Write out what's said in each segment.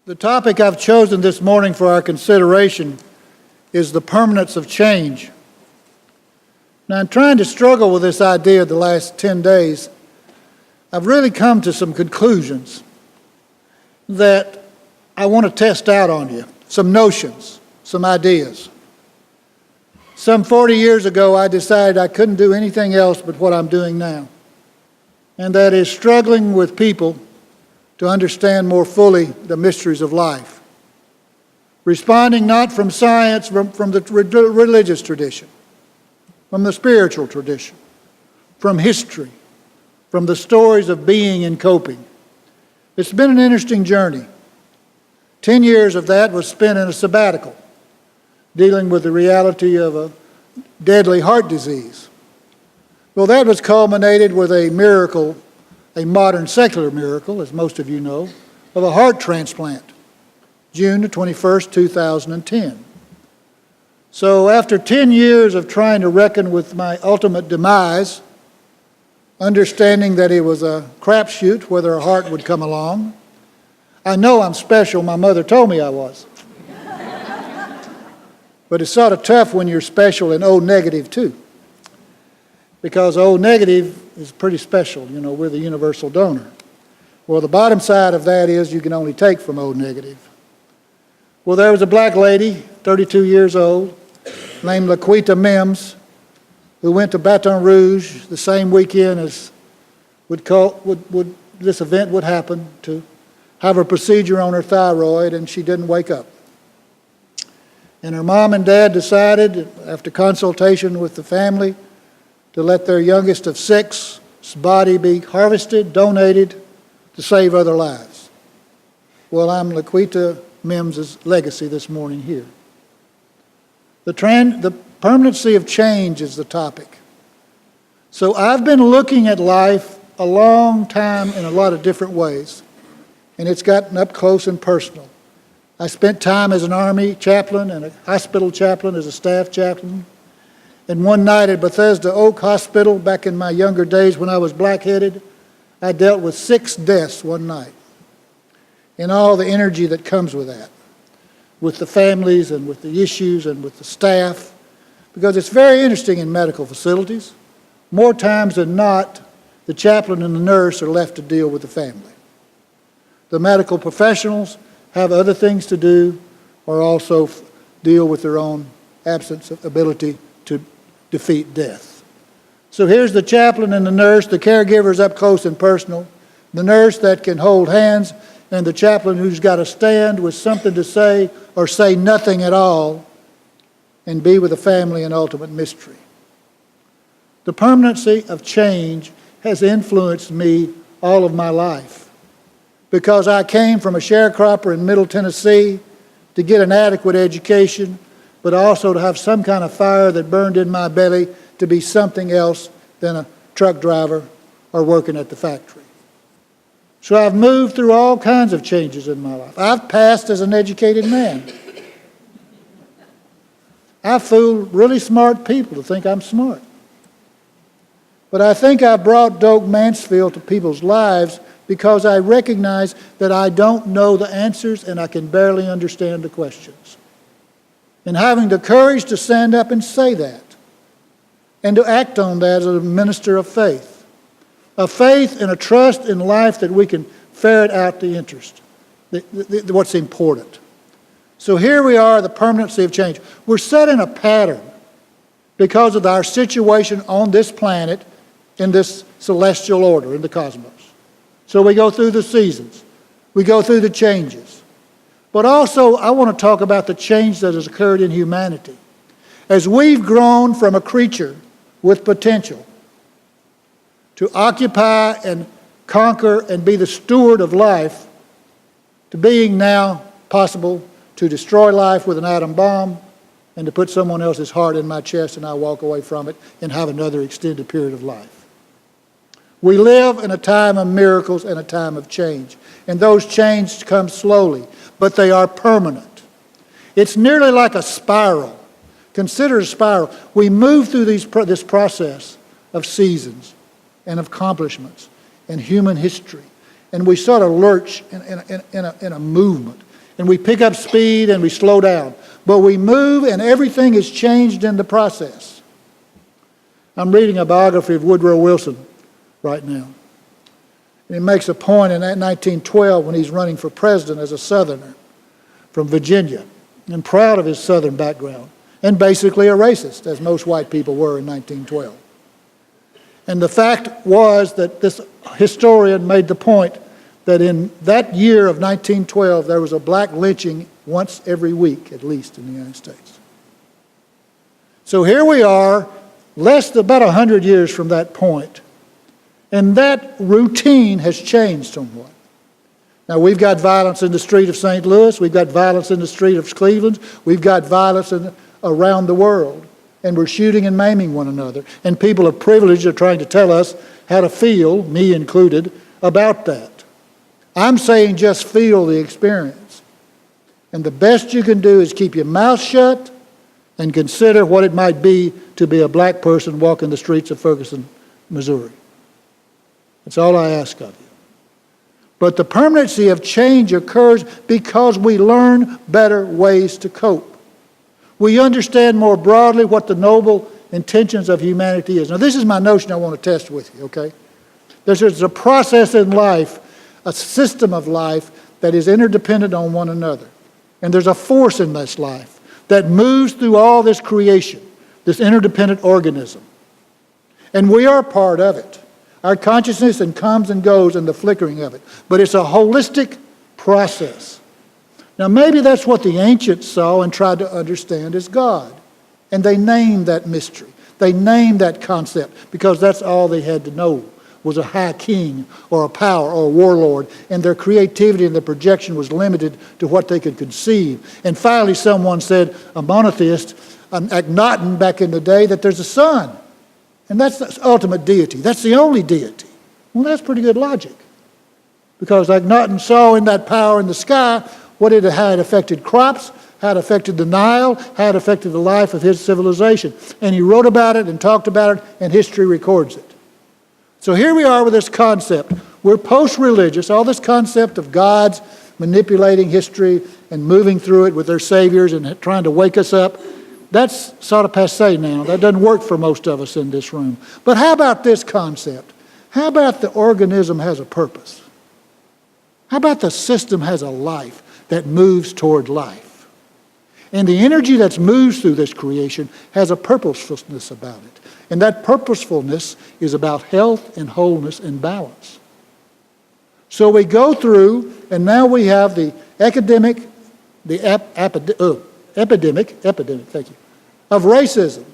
The topic I've chosen this morning for our consideration is the permanence of change. Now, in trying to struggle with this idea the last 10 days, I've really come to some conclusions that I want to test out on you, some notions, some ideas. Some 40 years ago, I decided I couldn't do anything else but what I'm doing now, and that is struggling with people to understand more fully the mysteries of life, responding not from science, from the religious tradition, from the spiritual tradition, from history, from the stories of being and coping. It's been an interesting journey. 10 years of that was spent in a sabbatical, dealing with the reality of a deadly heart disease. Well, that was culminated with a miracle, a modern secular miracle, as most of you know, of a heart transplant, June the 21st, 2010. So after 10 years of trying to reckon with my ultimate demise, understanding that it was a crapshoot whether a heart would come along, I know I'm special. My mother told me I was. But it's sort of tough when you're special and O negative too, because O negative is pretty special. You know, we're the universal donor. Well, the bottom side of that is you can only take from O negative. Well, there was a black lady, 32 years old, named Laquita Mims, who went to Baton Rouge the same weekend as this event would happen, to have a procedure on her thyroid, and she didn't wake up. And her mom and dad decided, after consultation with the family, to let their youngest of 6's body be harvested, donated, to save other lives. Well, I'm Laquita Mims' legacy this morning here. The permanency of change is the topic. So I've been looking at life a long time in a lot of different ways, and it's gotten up close and personal. I spent time as an Army chaplain and a hospital chaplain as a staff chaplain. And one night at Bethesda Oak Hospital, back in my younger days when I was black-headed, I dealt with 6 deaths one night. And all the energy that comes with that, with the families and with the issues and with the staff. Because it's very interesting in medical facilities. More times than not, the chaplain and the nurse are left to deal with the family. The medical professionals have other things to do, or also deal with their own absence of ability to defeat death. So here's the chaplain and the nurse, the caregivers up close and personal, the nurse that can hold hands, and the chaplain who's got to stand with something to say or say nothing at all and be with the family in ultimate mystery. The permanency of change has influenced me all of my life, because I came from a sharecropper in Middle Tennessee to get an adequate education, but also to have some kind of fire that burned in my belly to be something else than a truck driver or working at the factory. So I've moved through all kinds of changes in my life. I've passed as an educated man. I fool really smart people to think I'm smart. But I think I brought Doak, Mansfield to people's lives because I recognize that I don't know the answers and I can barely understand the questions. And having the courage to stand up and say that, and to act on that as a minister of faith and a trust in life that we can ferret out the interest, what's important. So here we are, the permanency of change. We're set in a pattern because of our situation on this planet in this celestial order, in the cosmos. So we go through the seasons. We go through the changes. But also, I want to talk about the change that has occurred in humanity. As we've grown from a creature with potential to occupy and conquer and be the steward of life, to being now possible to destroy life with an atom bomb and to put someone else's heart in my chest and I walk away from it and have another extended period of life. We live in a time of miracles and a time of change. And those changes come slowly, but they are permanent. It's nearly like a spiral. Consider a spiral. We move through this process of seasons and of accomplishments and human history. And we sort of lurch in a movement. And we pick up speed and we slow down. But we move and everything is changed in the process. I'm reading a biography of Woodrow Wilson right now. And he makes a point in 1912 when he's running for president as a Southerner from Virginia and proud of his Southern background and basically a racist, as most white people were in 1912. And the fact was that this historian made the point that in that year of 1912, there was a black lynching once every week, at least, in the United States. So here we are, about 100 years from that point, and that routine has changed somewhat. Now, we've got violence in the street of St. Louis, we've got violence in the street of Cleveland, we've got violence around the world, and we're shooting and maiming one another, and people of privilege are trying to tell us how to feel, me included, about that. I'm saying just feel the experience. And the best you can do is keep your mouth shut and consider what it might be to be a black person walking the streets of Ferguson, Missouri. That's all I ask of you. But the permanency of change occurs because we learn better ways to cope. We understand more broadly what the noble intentions of humanity is. Now, this is my notion I want to test with you, okay? There's a process in life, a system of life that is interdependent on one another. And there's a force in this life that moves through all this creation, this interdependent organism. And we are part of it. Our consciousness comes and goes in the flickering of it. But it's a holistic process. Now maybe that's what the ancients saw and tried to understand as God. And they named that mystery. They named that concept because that's all they had to know, was a high king or a power or a warlord, and their creativity and their projection was limited to what they could conceive. And finally someone said, a monotheist, an Akhenaten back in the day, that there's a sun. And that's the ultimate deity. That's the only deity. Well, that's pretty good logic. Because Akhenaten saw in that power in the sky how it affected crops, how it affected the Nile, how it affected the life of his civilization. And he wrote about it and talked about it, and history records it. So here we are with this concept. We're post-religious, all this concept of gods manipulating history and moving through it with their saviors and trying to wake us up. That's sort of passé now. That doesn't work for most of us in this room. But how about this concept? How about the organism has a purpose? How about the system has a life that moves toward life? And the energy that moves through this creation has a purposefulness about it. And that purposefulness is about health and wholeness and balance. So we go through, and now we have the epidemic, thank you, of racism.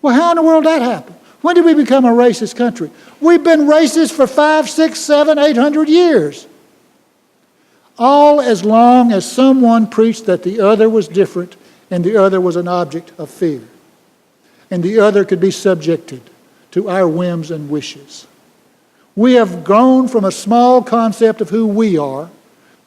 Well, how in the world did that happen? When did we become a racist country? We've been racist for 500, 600, 700, 800 years. All as long as someone preached that the other was different and the other was an object of fear. And the other could be subjected to our whims and wishes. We have grown from a small concept of who we are,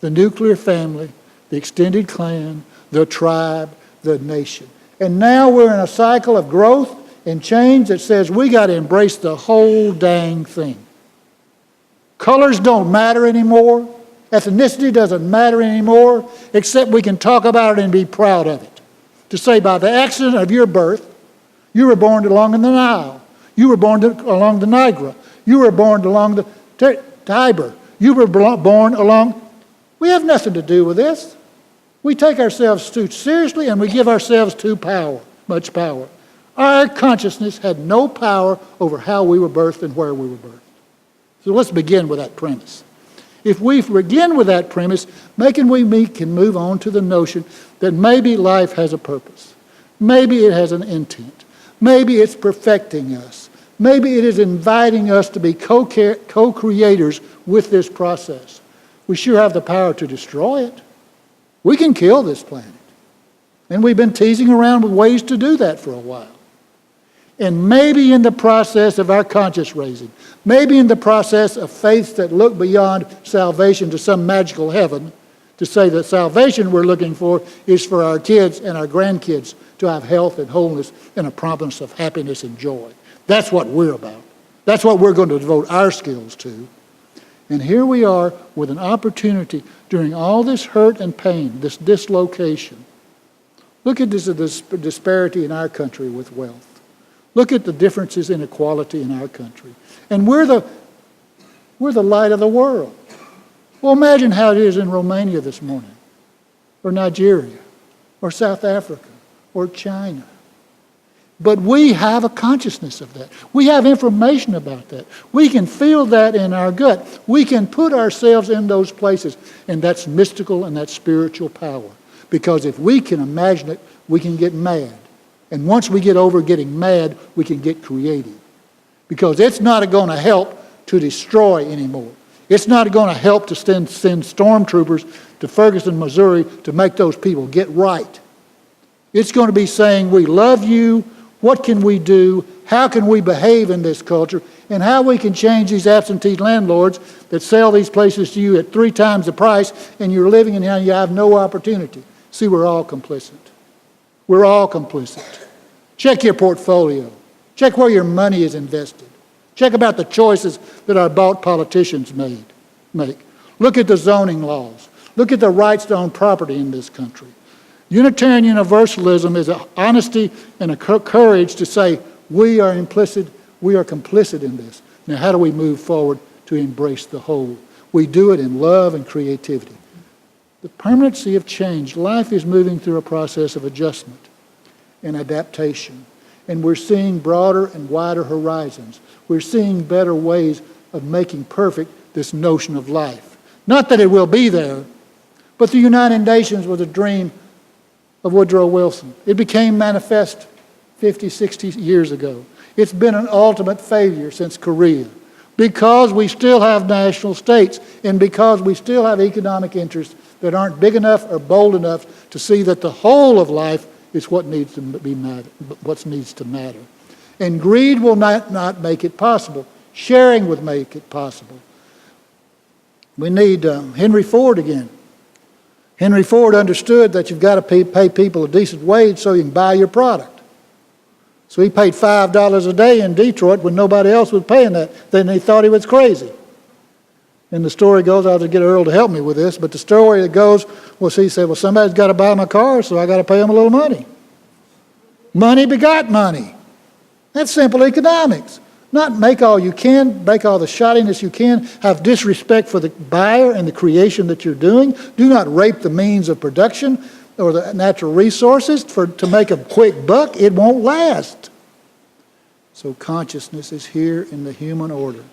the nuclear family, the extended clan, the tribe, the nation. And now we're in a cycle of growth and change that says we got to embrace the whole dang thing. Colors don't matter anymore. Ethnicity doesn't matter anymore, except we can talk about it and be proud of it. To say by the accident of your birth, you were born along the Nile. You were born along the Niagara. You were born along the Tiber. You were born along... We have nothing to do with this. We take ourselves too seriously and we give ourselves too much power. Our consciousness had no power over how we were birthed and where we were birthed. So let's begin with that premise. If we begin with that premise, we can move on to the notion that maybe life has a purpose. Maybe it has an intent. Maybe it's perfecting us. Maybe it is inviting us to be co-creators with this process. We sure have the power to destroy it. We can kill this planet. And we've been teasing around with ways to do that for a while. And maybe in the process of our conscious raising, maybe in the process of faiths that look beyond salvation to some magical heaven, to say that salvation we're looking for is for our kids and our grandkids to have health and wholeness and a promise of happiness and joy. That's what we're about. That's what we're going to devote our skills to. And here we are with an opportunity during all this hurt and pain, this dislocation. Look at this disparity in our country with wealth. Look at the differences in equality in our country. And we're the light of the world. Well, imagine how it is in Romania this morning, or Nigeria, or South Africa, or China. But we have a consciousness of that. We have information about that. We can feel that in our gut. We can put ourselves in those places, and that's mystical and that's spiritual power. Because if we can imagine it, we can get mad. And once we get over getting mad, we can get creative. Because it's not going to help to destroy anymore. It's not going to help to send stormtroopers to Ferguson, Missouri to make those people get right. It's going to be saying, we love you. What can we do? How can we behave in this culture? And how we can change these absentee landlords that sell these places to you at 3 times the price, and you're living in here and you have no opportunity. See, we're all complicit. We're all complicit. Check your portfolio. Check where your money is invested. Check about the choices that our bought politicians make. Look at the zoning laws. Look at the rights to own property in this country. Unitarian Universalism is an honesty and a courage to say, we are complicit in this. Now, how do we move forward to embrace the whole? We do it in love and creativity. The permanency of change. Life is moving through a process of adjustment and adaptation. And we're seeing broader and wider horizons. We're seeing better ways of making perfect this notion of life. Not that it will be there, but the United Nations was a dream of Woodrow Wilson. It became manifest 50, 60 years ago. It's been an ultimate failure since Korea because we still have national states and because we still have economic interests that aren't big enough or bold enough to see that the whole of life is what needs to matter. And greed will not make it possible. Sharing would make it possible. We need Henry Ford again. Henry Ford understood that you've got to pay people a decent wage so you can buy your product. So he paid $5 a day in Detroit when nobody else was paying that. Then he thought he was crazy. And the story goes, I'll have to get Earl to help me with this, but the story that goes, he said, well, somebody's got to buy my car, so I got to pay them a little money. Money begot money. That's simple economics. Not make all you can, make all the shoddiness you can, have disrespect for the buyer and the creation that you're doing. Do not rape the means of production or the natural resources to make a quick buck. It won't last. So consciousness is here in the human order.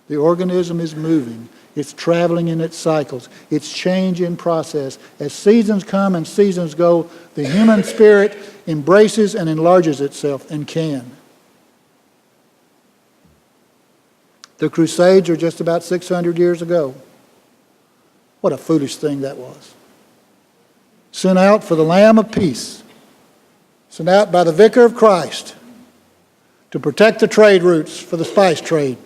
The organism is moving. It's traveling in its cycles. It's change in process. As seasons come and seasons go, the human spirit embraces and enlarges itself and can. The Crusades are just about 600 years ago. What a foolish thing that was. Sent out for the Lamb of Peace. Sent out by the Vicar of Christ to protect the trade routes for the spice trade.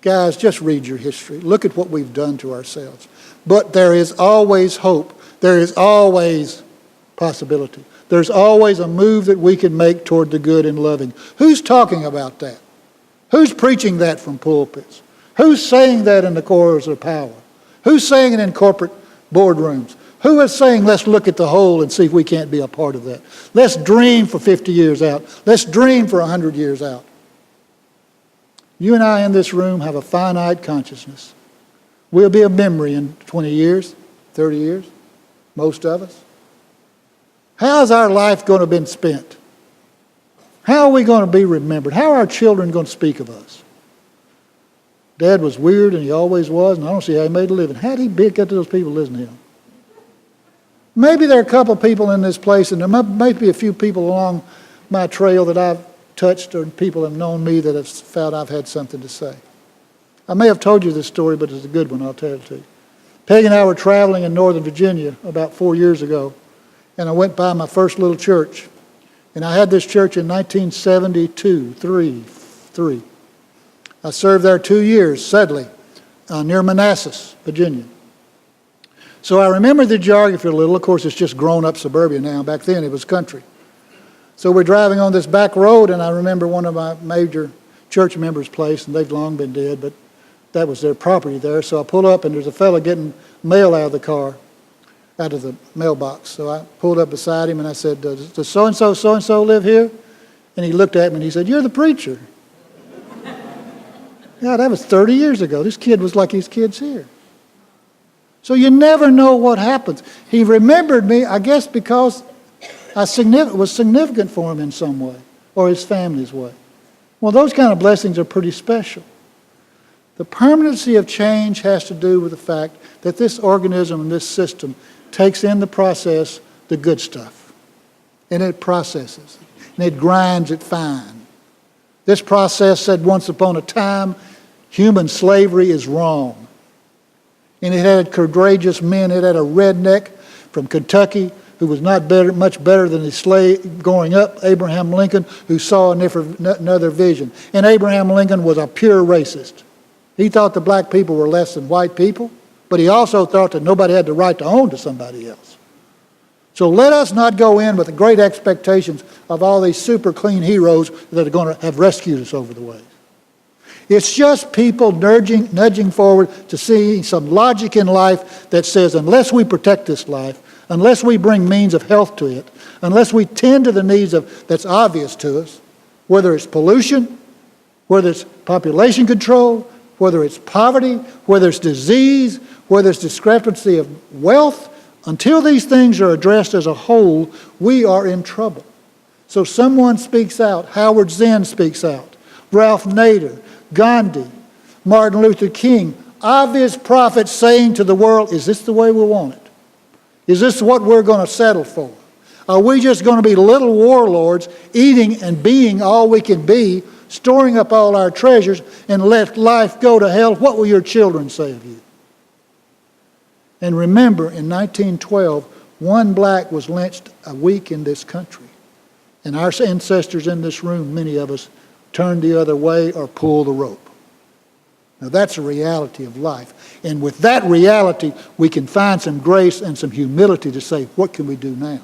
Guys, just read your history. Look at what we've done to ourselves. But there is always hope. There is always possibility. There's always a move that we can make toward the good and loving. Who's talking about that? Who's preaching that from pulpits? Who's saying that in the corridors of power? Who's saying it in corporate boardrooms? Who is saying, let's look at the whole and see if we can't be a part of that? Let's dream for 50 years out. Let's dream for 100 years out. You and I in this room have a finite consciousness. We'll be a memory in 20 years, 30 years, most of us. How's our life going to have been spent? How are we going to be remembered? How are our children going to speak of us? Dad was weird, and he always was, and I don't see how he made a living. How did he get to those people listening to him? Maybe there are a couple of people in this place, and there might be a few people along my trail that I've touched, or people have known me that have felt I've had something to say. I may have told you this story, but it's a good one. I'll tell it to you. Peggy and I were traveling in Northern Virginia about 4 years ago, and I went by my first little church. And I had this church in 1972, three. I served there 2 years, Sedley, near Manassas, Virginia. So I remember the geography a little. Of course, it's just grown-up suburbia now. Back then, it was country. So we're driving on this back road, and I remember one of my major church members' place, and they've long been dead, but that was their property there. So I pull up, and there's a fella getting mail out of the car, out of the mailbox. So I pulled up beside him, and I said, does so-and-so live here? And he looked at me, and he said, you're the preacher. Yeah, that was 30 years ago. This kid was like his kids here. So you never know what happens. He remembered me, I guess, because I was significant for him in some way, or his family's way. Well, those kind of blessings are pretty special. The permanency of change has to do with the fact that this organism and this system takes in the process the good stuff, and it processes it, and it grinds it fine. This process said once upon a time, human slavery is wrong. And it had courageous men. It had a redneck from Kentucky who was not much better than his slave growing up, Abraham Lincoln, who saw another vision. And Abraham Lincoln was a pure racist. He thought the black people were less than white people, but he also thought that nobody had the right to own to somebody else. So let us not go in with the great expectations of all these super clean heroes that are going to have rescued us over the way. It's just people nudging forward to see some logic in life that says unless we protect this life, unless we bring means of health to it, unless we tend to the needs that's obvious to us, whether it's pollution, whether it's population control, whether it's poverty, whether it's disease, whether it's discrepancy of wealth, until these things are addressed as a whole, we are in trouble. So someone speaks out. Howard Zinn speaks out. Ralph Nader, Gandhi, Martin Luther King, obvious prophets saying to the world, is this the way we want it? Is this what we're going to settle for? Are we just going to be little warlords, eating and being all we can be, storing up all our treasures, and let life go to hell? What will your children say of you? And remember, in 1912, one black was lynched a week in this country. And our ancestors in this room, many of us, turned the other way or pulled the rope. Now that's a reality of life. And with that reality, we can find some grace and some humility to say, what can we do now?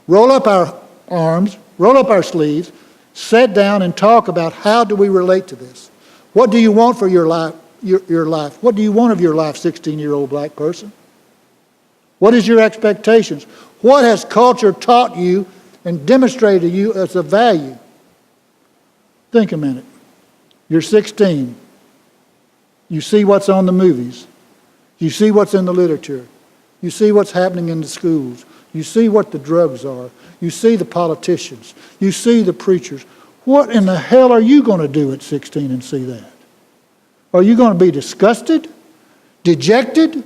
Roll up our arms, roll up our sleeves, sit down and talk about how do we relate to this? What do you want for your life? Your life? What do you want of your life, 16-year-old black person? What is your expectations? What has culture taught you and demonstrated to you as a value? Think a minute. You're 16. You see what's on the movies. You see what's in the literature. You see what's happening in the schools. You see what the drugs are. You see the politicians. You see the preachers. What in the hell are you going to do at 16 and see that? Are you going to be disgusted, dejected,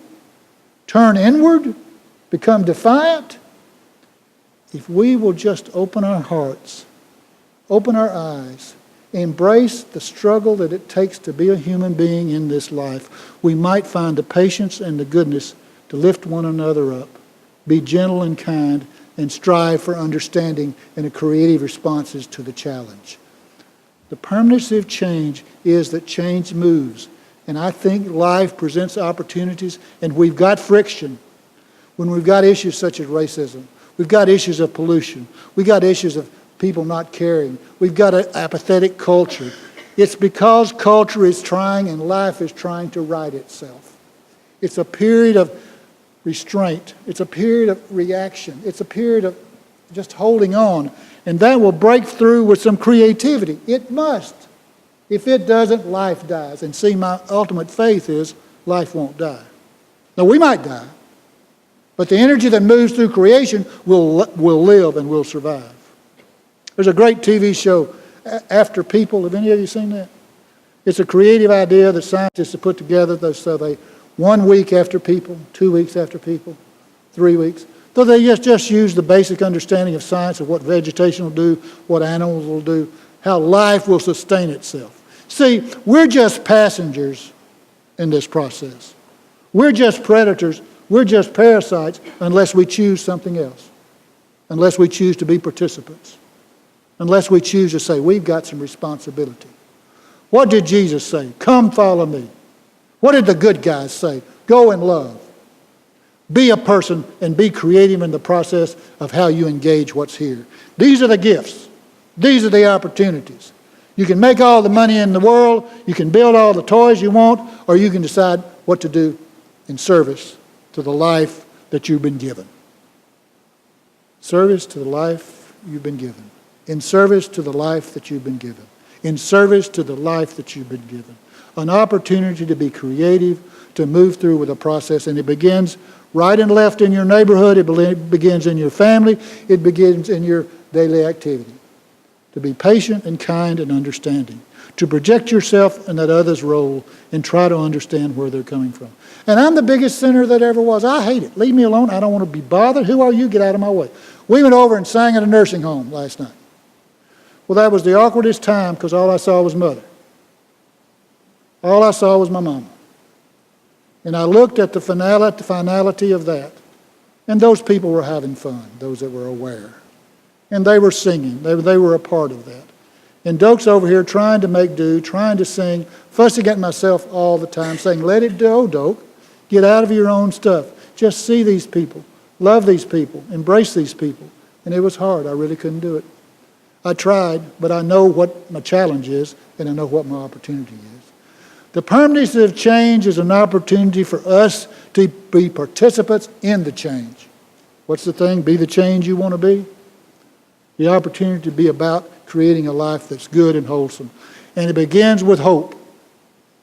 turn inward, become defiant? If we will just open our hearts, open our eyes, embrace the struggle that it takes to be a human being in this life, we might find the patience and the goodness to lift one another up, be gentle and kind, and strive for understanding and creative responses to the challenge. The permanency of change is that change moves. And I think life presents opportunities, and we've got friction when we've got issues such as racism. We've got issues of pollution. We've got issues of people not caring. We've got an apathetic culture. It's because culture is trying and life is trying to right itself. It's a period of restraint. It's a period of reaction. It's a period of just holding on. And that will break through with some creativity. It must. If it doesn't, life dies. And see, my ultimate faith is life won't die. Now, we might die, but the energy that moves through creation will live and will survive. There's a great TV show, After People. Have any of you seen that? It's a creative idea that scientists have put together. So they 1 week after people, 2 weeks after people, 3 weeks. So they just use the basic understanding of science of what vegetation will do, what animals will do, how life will sustain itself. See, we're just passengers in this process. We're just predators. We're just parasites unless we choose something else, unless we choose to be participants, unless we choose to say, we've got some responsibility. What did Jesus say? Come follow me. What did the good guys say? Go and love. Be a person and be creative in the process of how you engage what's here. These are the gifts. These are the opportunities. You can make all the money in the world, you can build all the toys you want, or you can decide what to do in service to the life that you've been given. Service to the life you've been given. In service to the life that you've been given. In service to the life that you've been given. An opportunity to be creative, to move through with a process, and it begins right and left in your neighborhood, it begins in your family, it begins in your daily activity. To be patient and kind and understanding. To project yourself in that other's role and try to understand where they're coming from. And I'm the biggest sinner that ever was. I hate it. Leave me alone. I don't want to be bothered. Who are you? Get out of my way. We went over and sang at a nursing home last night. Well, that was the awkwardest time because all I saw was Mother. All I saw was my mama. And I looked at the finality of that. And those people were having fun, those that were aware. And they were singing. They were a part of that. And Doak's over here trying to make do, trying to sing, fussing at myself all the time, saying, let it go, Doak. Get out of your own stuff. Just see these people. Love these people. Embrace these people. And it was hard. I really couldn't do it. I tried, but I know what my challenge is, and I know what my opportunity is. The permanency of change is an opportunity for us to be participants in the change. What's the thing? Be the change you want to be. The opportunity to be about creating a life that's good and wholesome. And it begins with hope.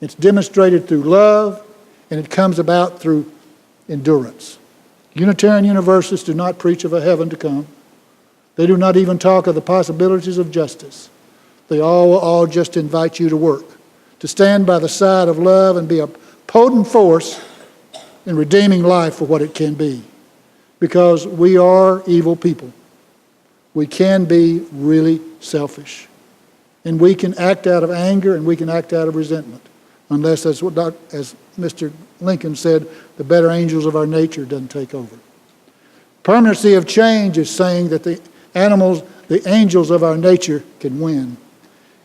It's demonstrated through love, and it comes about through endurance. Unitarian Universalists do not preach of a heaven to come. They do not even talk of the possibilities of justice. They all just invite you to work, to stand by the side of love and be a potent force in redeeming life for what it can be. Because we are evil people. We can be really selfish. And we can act out of anger and we can act out of resentment. Unless, as Mr. Lincoln said, the better angels of our nature doesn't take over. Permanency of change is saying that the angels of our nature can win.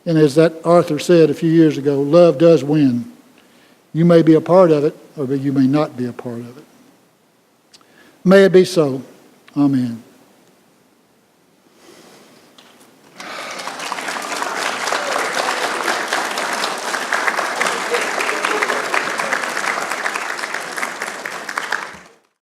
And as that Arthur said a few years ago, love does win. You may be a part of it, or you may not be a part of it. May it be so. Amen.